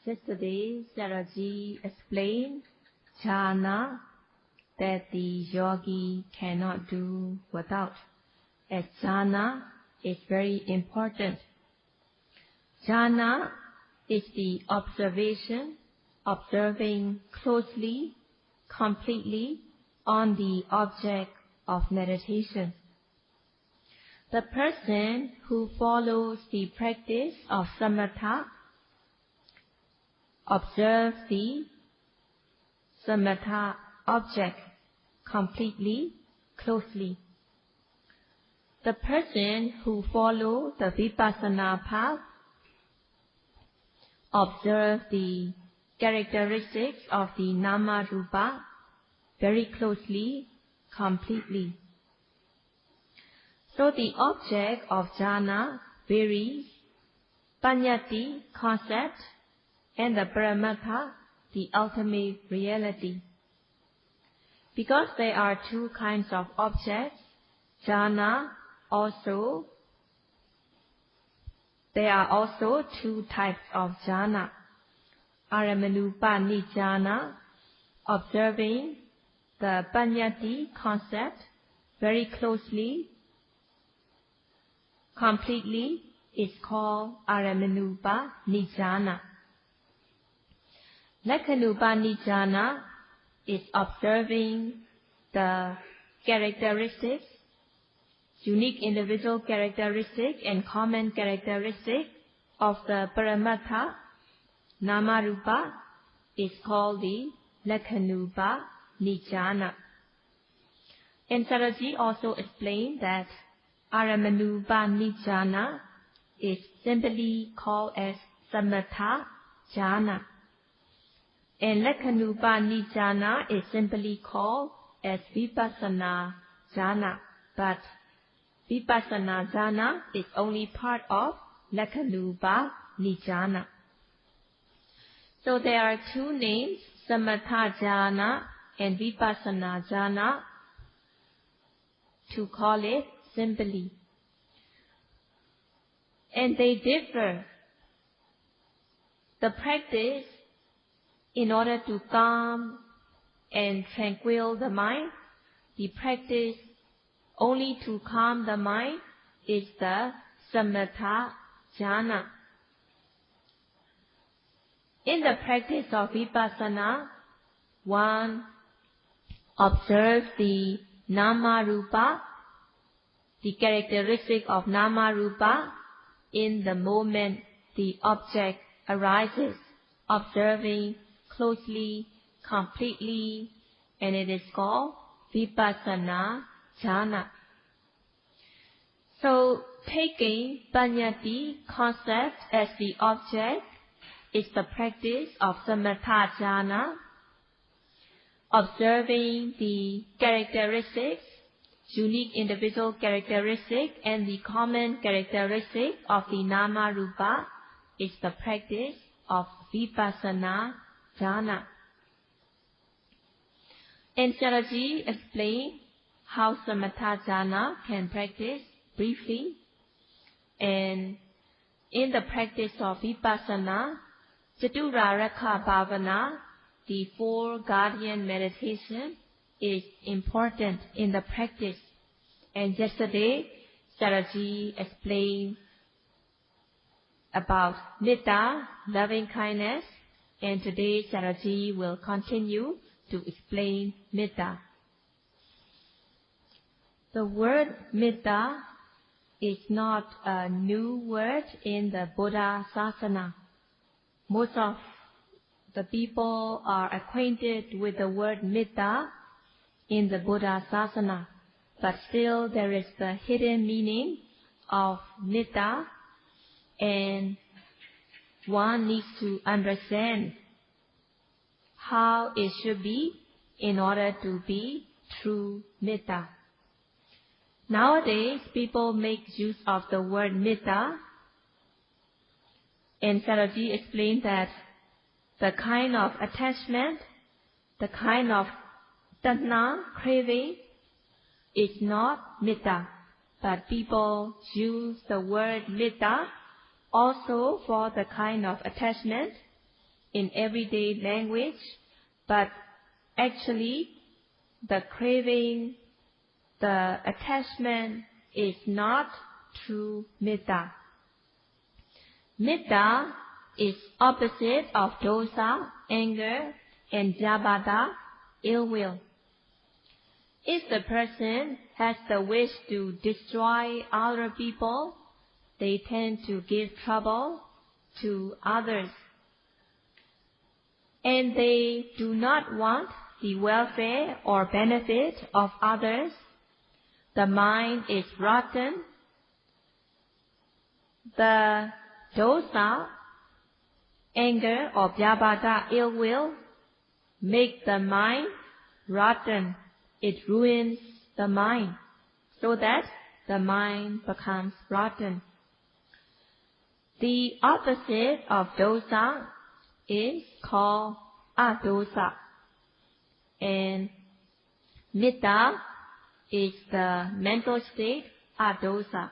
Yesterday, Saraji explained jhana that the yogi cannot do without, as jhana is very important. Jhana is the observing closely, completely on the object of meditation. The person who follows the practice of samatha observes the samatha object completely, closely. The person who follows the Vipassana path observes the characteristics of the nama rupa very closely, completely. So the object of jhana varies, paṇḍitā, concept, and the paramattha, the ultimate reality. Because there are two kinds of objects, jhana there are also two types of jhana. Aramanupa jhana, observing the paṇḍitā concept very closely, completely, is called Aramanupa jhana. Lakkhanupa jhana is observing the characteristics, unique individual characteristic and common characteristic of the paramattha, nama rupa, is called the Lakkhanupa jhana. And Saraji also explained that Aramanupa jhana is simply called as samatha jhana. And Lakkhanupa jhana is simply called as Vipassana jhana. But Vipassana jhana is only part of Lakkhanupa jhana. So there are two names, samatha jhana and Vipassana jhana, to call it simply. And they differ. The practice in order to calm and tranquil the mind, the practice only to calm the mind is the samatha jhana. In the practice of Vipassana, one observes the nama rupa, the characteristic of nama rupa, in the moment the object arises, observing closely, completely, and it is called Vipassana jhana. So, taking paṇḍitā concept as the object is the practice of samatha jhana, observing the characteristics, unique individual characteristic and the common characteristic of the nama rupa is the practice of Vipassana jhana. And Saraji explained how samatha jhana can practice briefly. And in the practice of Vipassana, Caturaraka Bhavana, the four guardian meditation, is important in the practice. And yesterday, Saraji explained about Metta, loving kindness, and today Saraji will continue to explain Metta. The word Metta is not a new word in the Buddha Sasana. Most of the people are acquainted with the word Metta in the Buddha Sasana, but still there is the hidden meaning of Metta, and one needs to understand how it should be in order to be true Metta. Nowadays, people make use of the word Metta, and Saraji explained that the kind of attachment, the kind of tanha, craving, is not Metta, but people use the word Metta also for the kind of attachment in everyday language, but actually the craving, the attachment is not true metta. Metta is opposite of dosa, anger, and vyabhata, ill will. If the person has the wish to destroy other people, they tend to give trouble to others. And they do not want the welfare or benefit of others. The mind is rotten. The dosa, anger or vyabhata, ill will, make the mind rotten. It ruins the mind, so that the mind becomes rotten. The opposite of dosa is called adosa, and metta is the mental state adosa.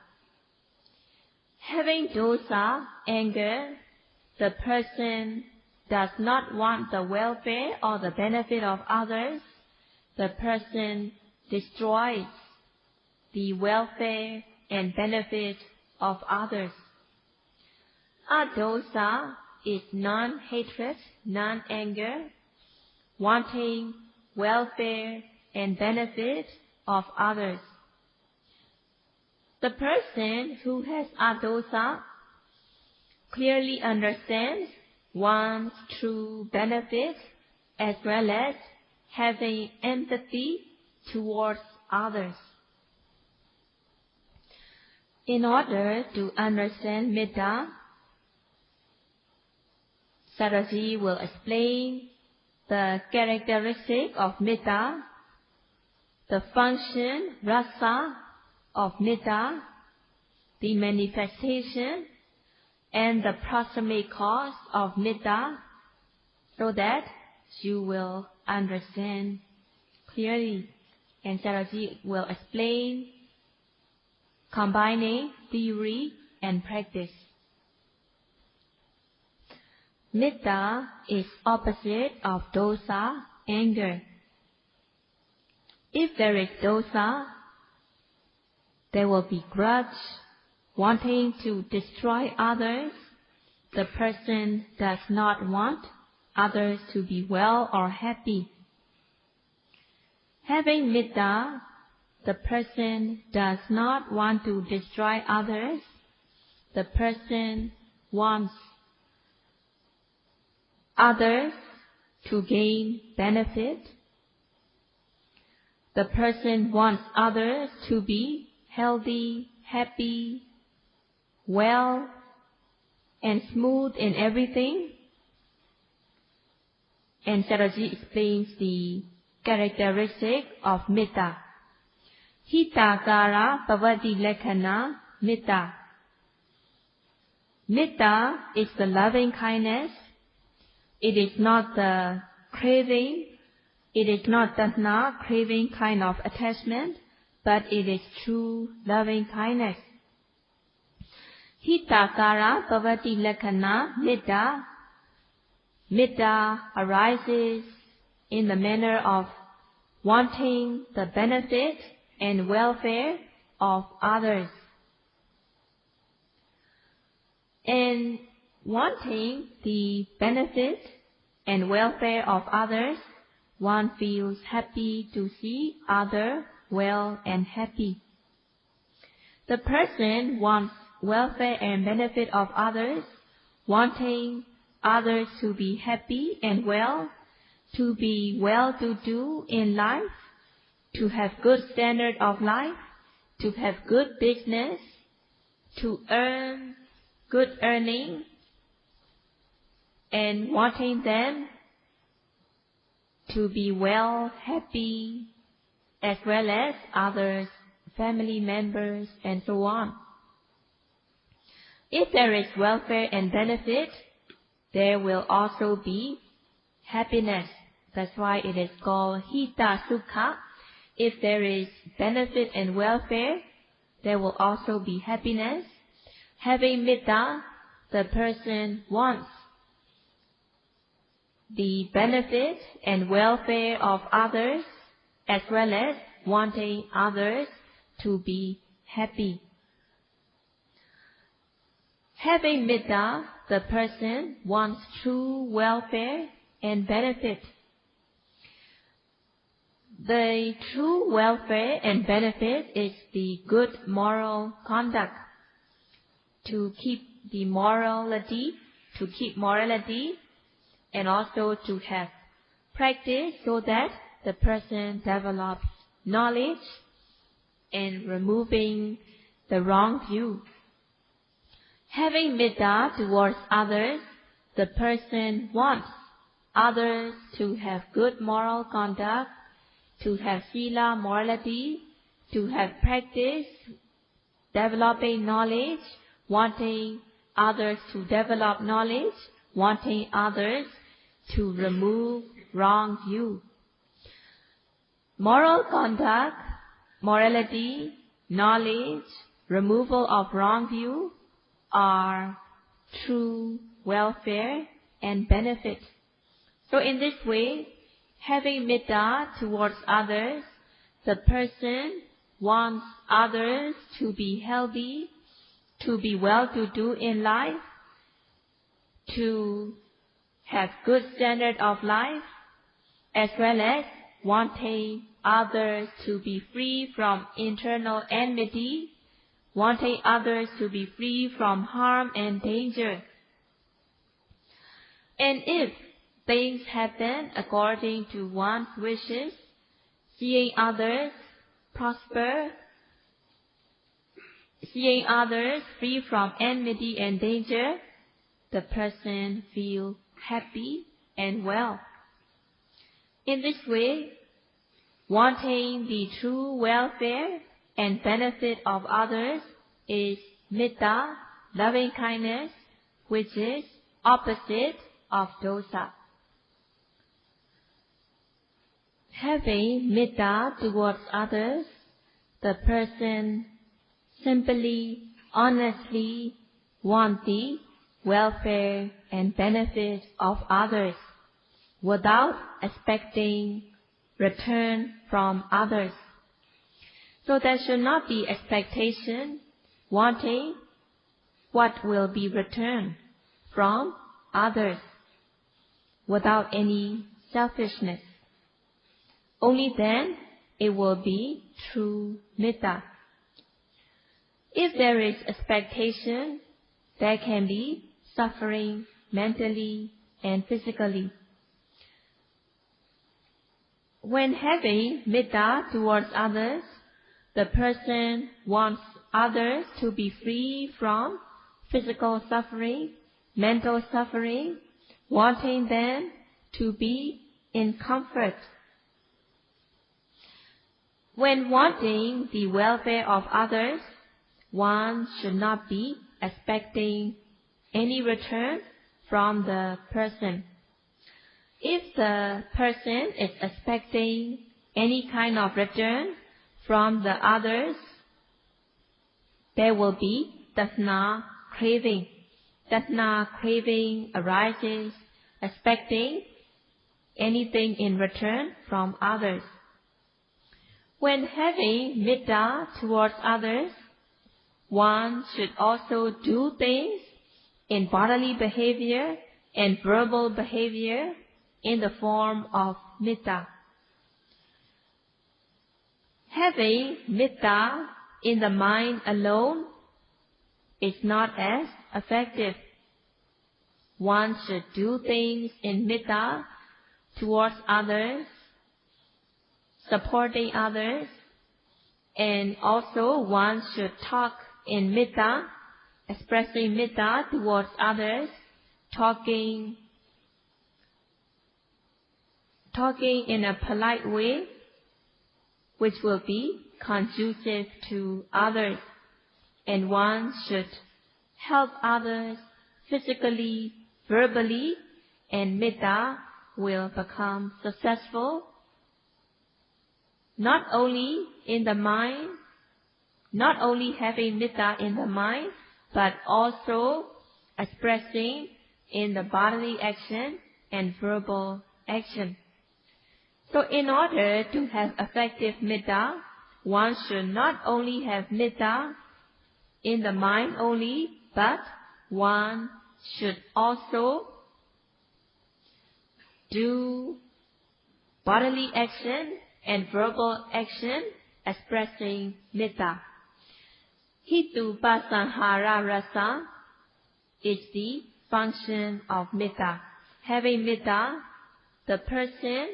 Having dosa, anger, the person does not want the welfare or the benefit of others. The person destroys the welfare and benefit of others. Adosa is non-hatred, non-anger, wanting welfare and benefit of others. The person who has adosa clearly understands one's true benefit as well as having empathy towards others. In order to understand metta, Sayadaw will explain the characteristic of metta, the function, rasa, of metta, the manifestation, and the proximate cause of metta, so that you will understand clearly. And Sayadaw will explain combining theory and practice. Metta is opposite of dosa, anger. If there is dosa, there will be grudge, wanting to destroy others. The person does not want others to be well or happy. Having metta, the person does not want to destroy others. The person wants others to gain benefit. The person wants others to be healthy, happy, well, and smooth in everything. And Sayadaw explains the characteristic of metta. Hitakara pavati lekhana metta. Metta is the loving kindness. It is not the craving. It is not tanha, craving kind of attachment, but it is true loving kindness. Hitakara pavati lekhana metta. Metta arises in the manner of wanting the benefit and welfare of others. And wanting the benefit and welfare of others, one feels happy to see others well and happy. The person wants welfare and benefit of others, wanting others to be happy and well, to be well-to-do in life, to have good standard of life, to have good business, to earn good earning, and wanting them to be well, happy, as well as others, family members, and so on. If there is welfare and benefit, there will also be happiness. That's why it is called hita sukha. If there is benefit and welfare, there will also be happiness. Having metta, the person wants the benefit and welfare of others, as well as wanting others to be happy. Having Metta, the person wants true welfare and benefit. The true welfare and benefit is the good moral conduct, to keep morality, and also to have practice so that the person develops knowledge and removing the wrong view. Having Metta towards others, the person wants others to have good moral conduct, to have sila, morality, to have practice, developing knowledge, wanting others to develop knowledge, wanting others to remove wrong view. Moral conduct, morality, knowledge, removal of wrong view are true welfare and benefit. So in this way, having Metta towards others, the person wants others to be healthy, to be well-to-do in life, to have good standard of life, as well as wanting others to be free from internal enmity, wanting others to be free from harm and danger. And if things happen according to one's wishes, seeing others prosper, seeing others free from enmity and danger, the person feels happy and well. In this way, wanting the true welfare and benefit of others is Metta, loving kindness, which is opposite of dosa. Having Metta towards others, the person simply, honestly wants the welfare and benefit of others without expecting return from others. So there should not be expectation, wanting what will be returned from others without any selfishness. Only then it will be true Metta. If there is expectation, there can be suffering mentally and physically. When having Metta towards others, the person wants others to be free from physical suffering, mental suffering, wanting them to be in comfort. When wanting the welfare of others, one should not be expecting any return from the person. If the person is expecting any kind of return from the others, there will be dasana craving. Dasana craving arises expecting anything in return from others. When having Metta towards others, one should also do things in bodily behavior and verbal behavior in the form of Metta. Having Metta in the mind alone is not as effective. One should do things in Metta towards others, supporting others, and also one should talk in Metta, expressing Metta towards others, talking in a polite way, which will be conducive to others. And one should help others physically, verbally, and Metta will become successful, not only in the mind, not only having Metta in the mind, but also expressing in the bodily action and verbal action. So in order to have effective metta, one should not only have metta in the mind only, but one should also do bodily action and verbal action expressing metta. Hitu pasahara rasa is the function of metta. Having metta, the person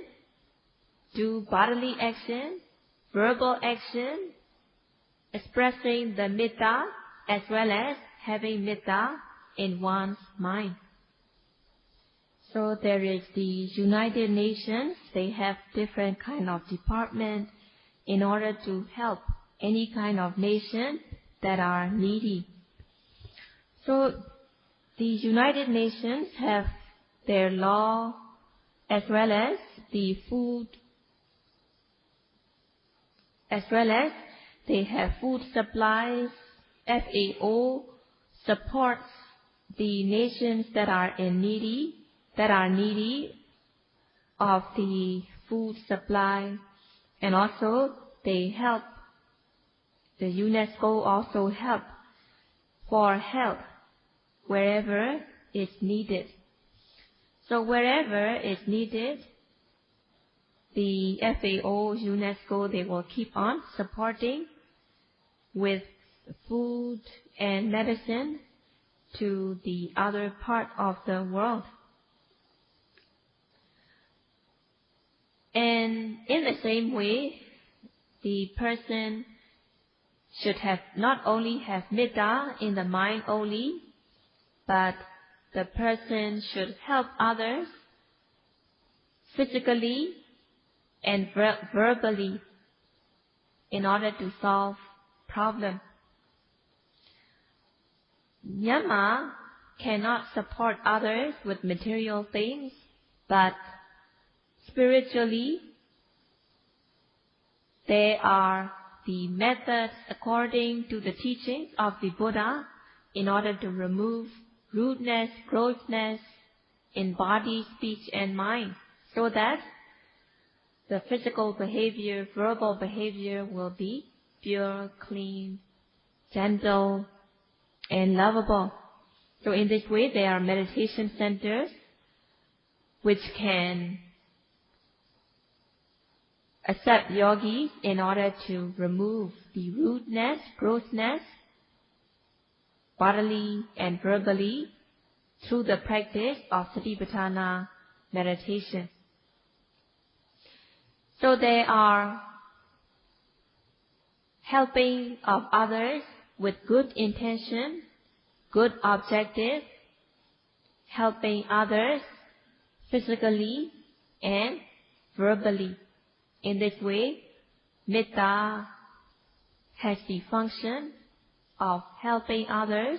do bodily action, verbal action, expressing the metta, as well as having metta in one's mind. So there is the United Nations. They have different kind of departments in order to help any kind of nation that are needy. So the United Nations have their law as well as the food, as well as they have food supplies. FAO supports the nations that are needy of the food supply, and also they help. The UNESCO also help for health wherever it's needed. So wherever it's needed, the FAO, UNESCO, they will keep on supporting with food and medicine to the other part of the world. And in the same way, the person should have not only have metta in the mind only, but the person should help others physically and verbally in order to solve problems. Dhamma cannot support others with material things, but spiritually, there are the methods according to the teachings of the Buddha in order to remove rudeness, grossness in body, speech and mind, so that the physical behavior, verbal behavior will be pure, clean, gentle and lovable. So in this way, there are meditation centers which can accept yogis in order to remove the rudeness, grossness, bodily and verbally through the practice of Satipatthana meditation. So they are helping of others with good intention, good objective, helping others physically and verbally. In this way, metta has the function of helping others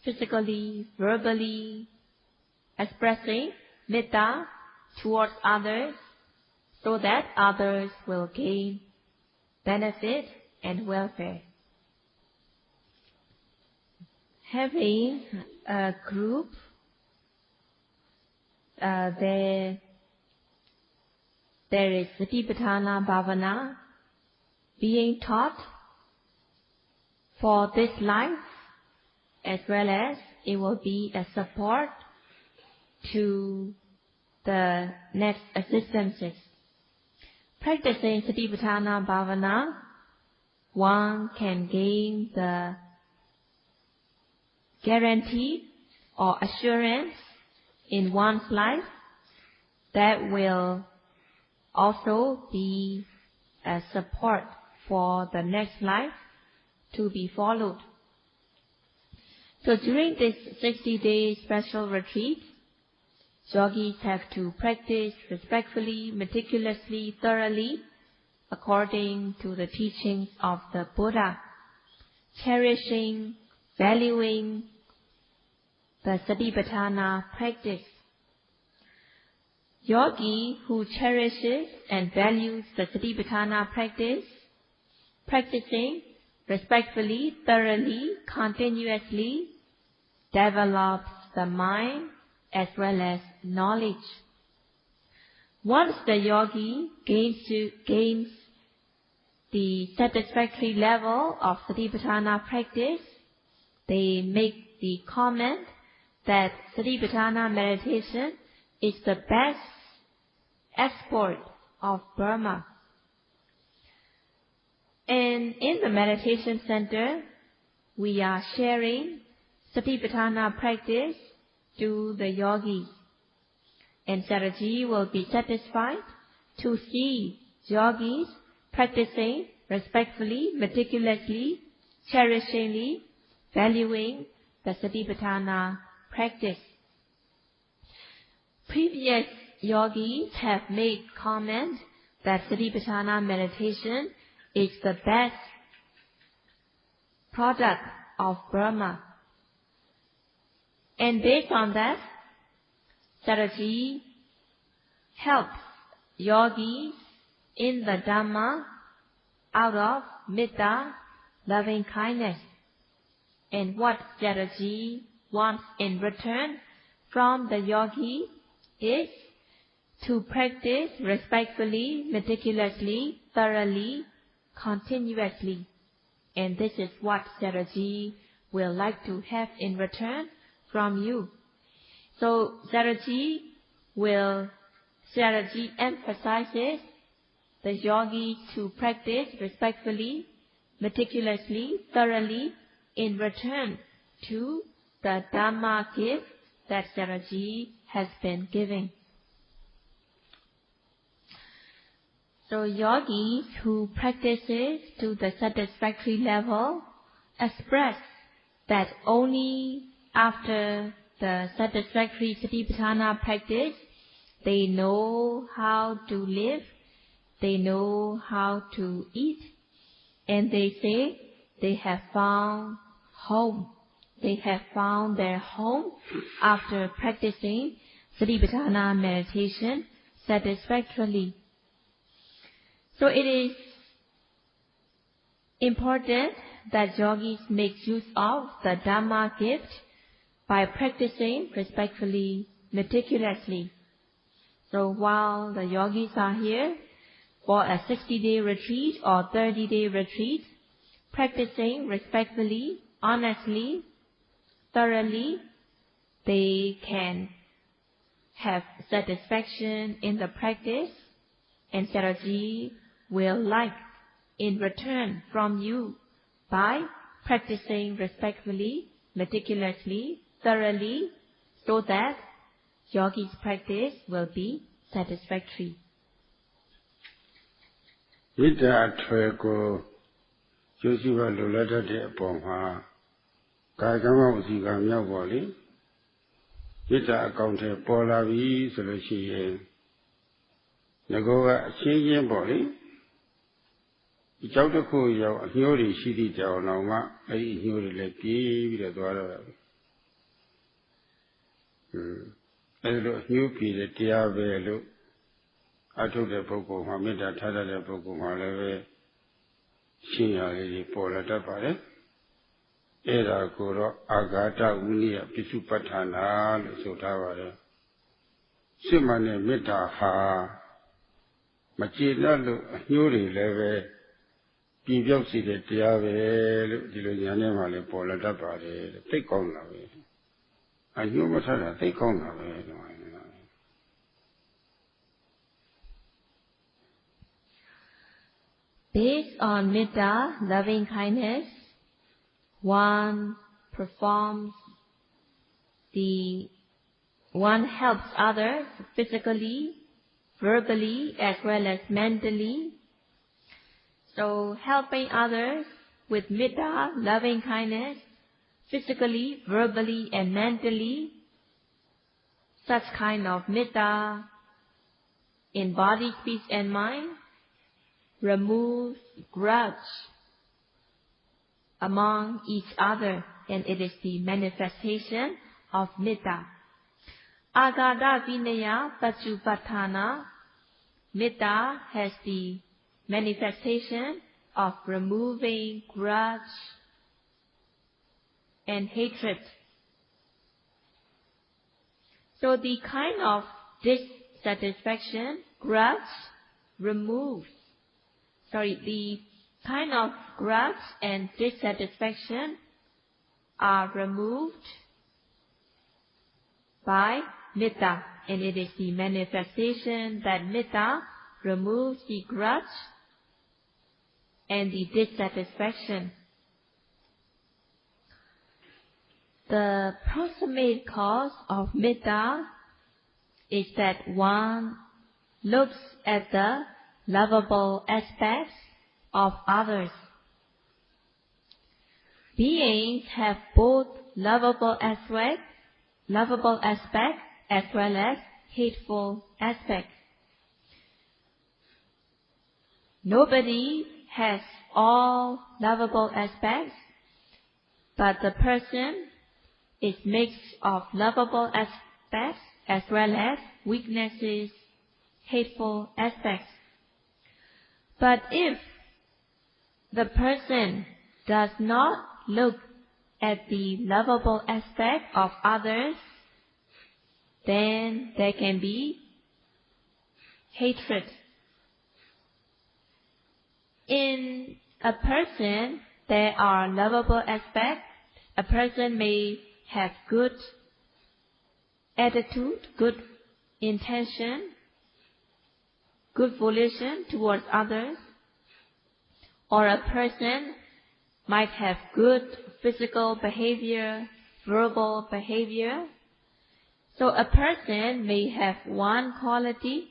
physically, verbally, expressing metta towards others so that others will gain benefit and welfare. Having a group, there is Satipatthana Bhavana being taught for this life, as well as it will be a support to the next existences. Practicing Satipatthana Bhavana, one can gain the guarantee or assurance in one's life that will also be a support for the next life to be followed. So during this 60-day special retreat, yogis have to practice respectfully, meticulously, thoroughly, according to the teachings of the Buddha, cherishing, valuing the Satipatthana practice. Yogi who cherishes and values the Satipatthana practice, practicing respectfully, thoroughly, continuously, develops the mind as well as knowledge. Once the yogi gains the satisfactory level of Satipatthana practice, they make the comment that Satipatthana meditation is the best export of Brahma. And in the meditation center, we are sharing Satipatthana practice to the yogis. And Sayadaw will be satisfied to see yogis practicing respectfully, meticulously, cherishingly, valuing the Satipatthana practice. Previous yogis have made comment that Satipatthana meditation is the best product of Brahma. And based on that, Sayadaw helps yogis in the Dhamma out of Metta, loving kindness. And what Sayadaw wants in return from the yogi is to practice respectfully, meticulously, thoroughly, continuously. And this is what Sayadaw will like to have in return from you. So Sayadaw emphasizes the yogi to practice respectfully, meticulously, thoroughly in return to the Dhamma gift that Sayadaw has been giving. So yogis who practices to the satisfactory level express that only after the satisfactory Satipatthana practice, they know how to live, they know how to eat, and they say they have found home. They have found their home after practicing Satipatthana meditation satisfactorily. So it is important that yogis make use of the Dhamma gift by practicing respectfully, meticulously. So while the yogis are here for a 60-day retreat or 30-day retreat, practicing respectfully, honestly, thoroughly, they can have satisfaction in the practice, and Sayadaw will like in return from you by practicing respectfully, meticulously, thoroughly, so that yogi's practice will be satisfactory. Metta Tweko Josiva Lulata de Poma Kagama Usiga Miavoli Metta Accounte Pola V Solution Nagoga Changing Body Chaudaku Yori City Jaunama, I Yuri Leki, the Dwara. I look new P. the Tiave. I took the Poco, Hamida Tada the Poco, Malave, Shina Lady Pola Tapare, Eda Kuro, Agata Unia, Pisupatana, Sotavare, Simane Metta Ha, Machina Yuri Leve. Give your seat at Tiave, Diluzianema, Pola Tapare, take on away. And you must have a take on away. Based on Metta, loving kindness, one helps others physically, verbally, as well as mentally. So helping others with Metta, loving kindness, physically, verbally, and mentally, such kind of Metta in body, speech, and mind removes grudge among each other, and it is the manifestation of Metta. Agada Vinaya Pachupathana, Metta has the manifestation of removing grudge and hatred. So the kind of dissatisfaction, grudge, the kind of grudge and dissatisfaction are removed by Metta, and it is the manifestation that Metta removes the grudge and the dissatisfaction. The proximate cause of Metta is that one looks at the lovable aspects of others. Beings have both lovable aspect as well as hateful aspects. Nobody has all lovable aspects, but the person is mixed of lovable aspects as well as weaknesses, hateful aspects. But if the person does not look at the lovable aspect of others, then there can be hatred. In a person, there are lovable aspects. A person may have good attitude, good intention, good volition towards others, or a person might have good physical behavior, verbal behavior. So a person may have one quality,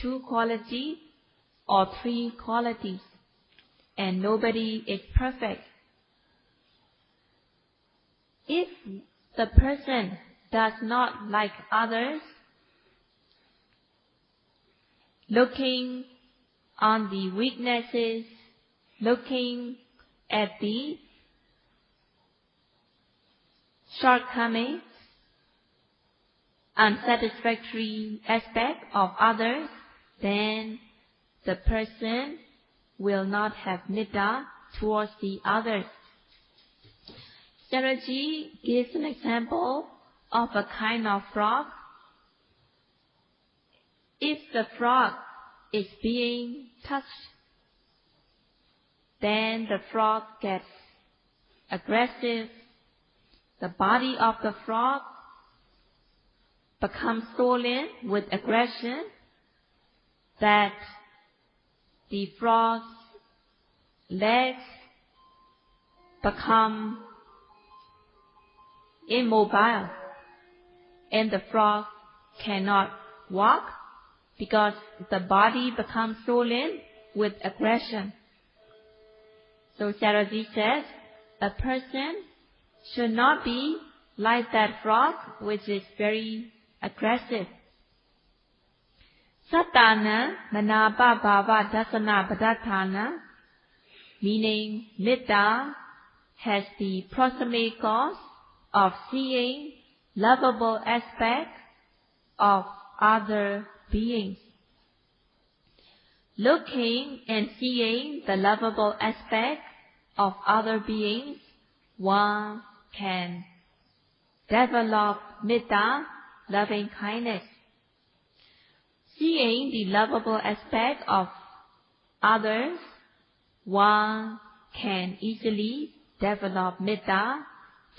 two qualities, or three qualities, and nobody is perfect. If the person does not like others, looking on the weaknesses, looking at the shortcomings, unsatisfactory aspect of others, then the person will not have metta towards the others. Sayadaw gives an example of a kind of frog. If the frog is being touched, then the frog gets aggressive. The body of the frog becomes swollen with aggression, that the frog's legs become immobile, and the frog cannot walk because the body becomes swollen with aggression. So Sayadaw says, a person should not be like that frog which is very aggressive. Sattana manapa bhava dasana padathana, meaning Metta has the proximate cause of seeing lovable aspects of other beings. Looking and seeing the lovable aspect of other beings, one can develop Metta, loving kindness. Seeing the lovable aspect of others, one can easily develop Metta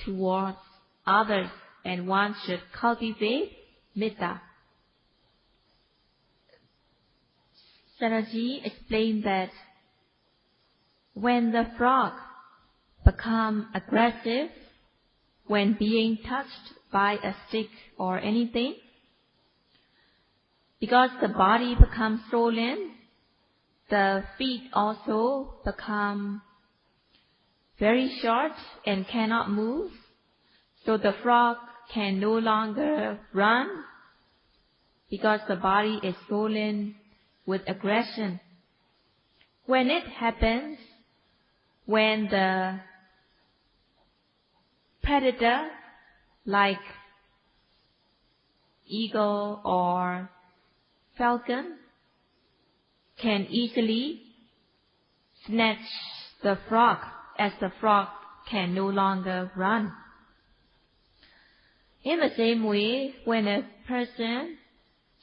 towards others, and one should cultivate Metta. Sayadaw explained that when the frog becomes aggressive when being touched by a stick or anything, because the body becomes swollen, the feet also become very short and cannot move, so the frog can no longer run because the body is swollen with aggression. When it happens, when the predator like eagle or falcon can easily snatch the frog as the frog can no longer run. In the same way, when a person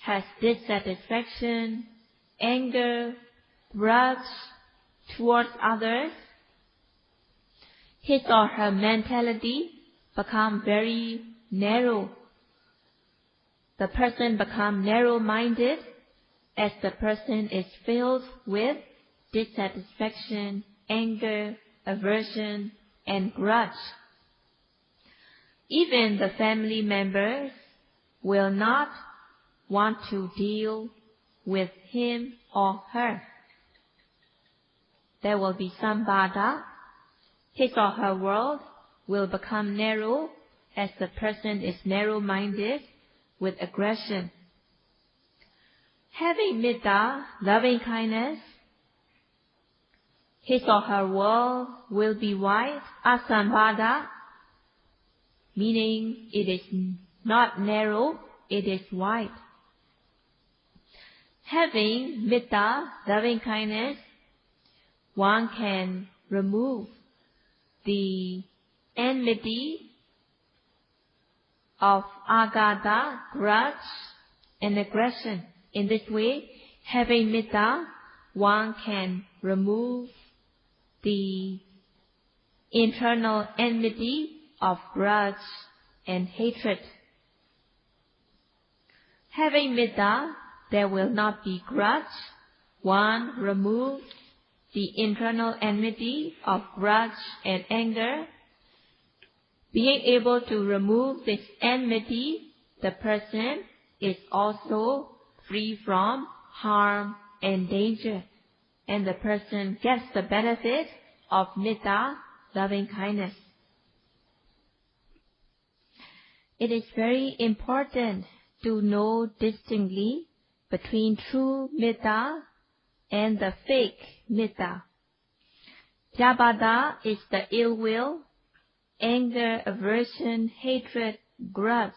has dissatisfaction, anger, grudge towards others, his or her mentality becomes very narrow. The person becomes narrow-minded as the person is filled with dissatisfaction, anger, aversion, and grudge. Even the family members will not want to deal with him or her. There will be some bada. His or her world will become narrow as the person is narrow-minded with aggression. Having metta, loving kindness, his or her world will be wide, asambada, meaning it is not narrow, it is wide. Having metta, loving kindness, one can remove the enmity of agata, grudge, and aggression. In this way, having metta, one can remove the internal enmity of grudge and hatred. Having metta, there will not be grudge. One removes the internal enmity of grudge and anger. Being able to remove this enmity, the person is also free from harm and danger, and the person gets the benefit of metta, loving kindness. It is very important to know distinctly between true metta and the fake metta. Theravada is the ill will, anger, aversion, hatred, grudge.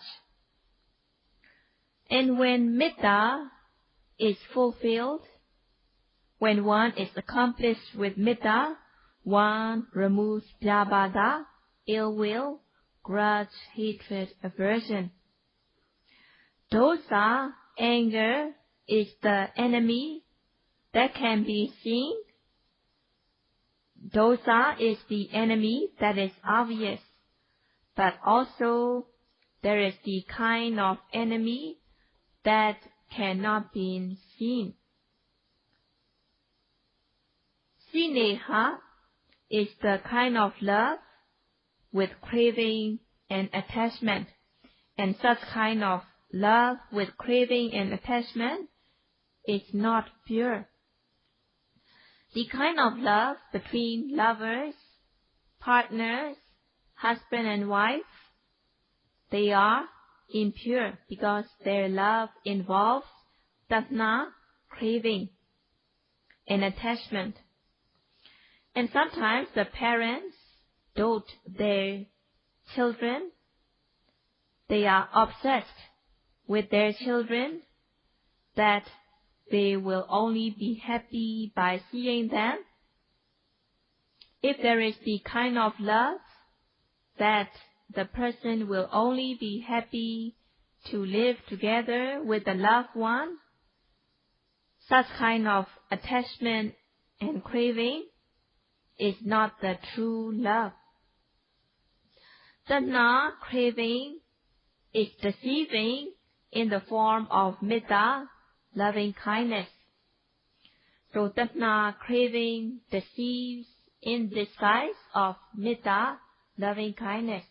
And when metta is fulfilled, when one is accomplished with metta, one removes theravada, ill will, grudge, hatred, aversion. Dosa, anger, is the enemy that can be seen. Dosa is the enemy that is obvious, but also there is the kind of enemy that cannot be seen. Sineha is the kind of love with craving and attachment, and such kind of love with craving and attachment is not pure. The kind of love between lovers, partners, husband and wife, they are impure because their love involves tasna, craving, and attachment. And sometimes the parents dote their children. They are obsessed with their children that they will only be happy by seeing them. If there is the kind of love that the person will only be happy to live together with the loved one, such kind of attachment and craving is not the true love. Tasna, craving, is deceiving in the form of metta, loving kindness. So tasna, craving, deceives in disguise of metta, loving kindness.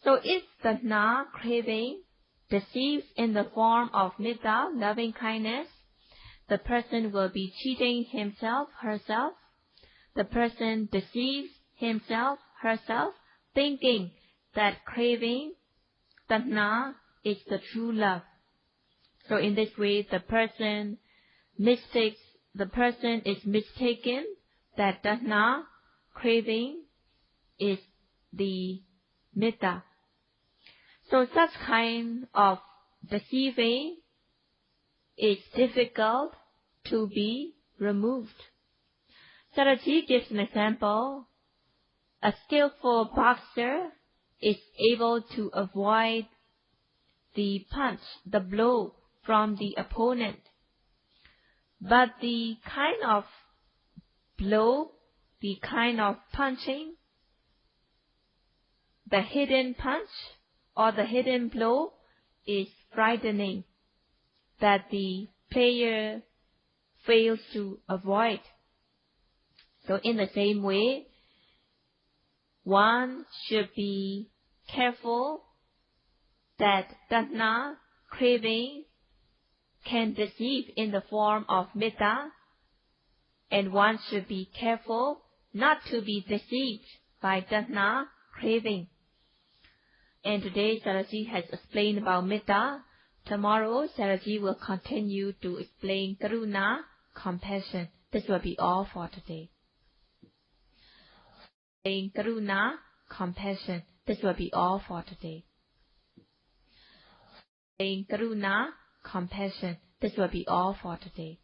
So if tasna, craving, deceives in the form of metta, loving kindness, the person will be cheating himself, herself. The person deceives himself, herself, thinking that craving, tasna, is the true love. So in this way, the person is mistaken that tasna, craving, is the metta. So such kind of deceiving is difficult to be removed. Sayadaw gives an example. A skillful boxer is able to avoid the punch, the blow from the opponent. But the kind of blow, the kind of punching, the hidden punch or the hidden blow is frightening, that the player fails to avoid. So in the same way, one should be careful that dana, craving, can deceive in the form of metta, and one should be careful not to be deceived by dana, craving. And today Sayadaw has explained about metta. Tomorrow Sayadaw will continue to explain karuna, compassion. This will be all for today. Karuna, compassion. This will be all for today. Karuna, compassion. This will be all for today.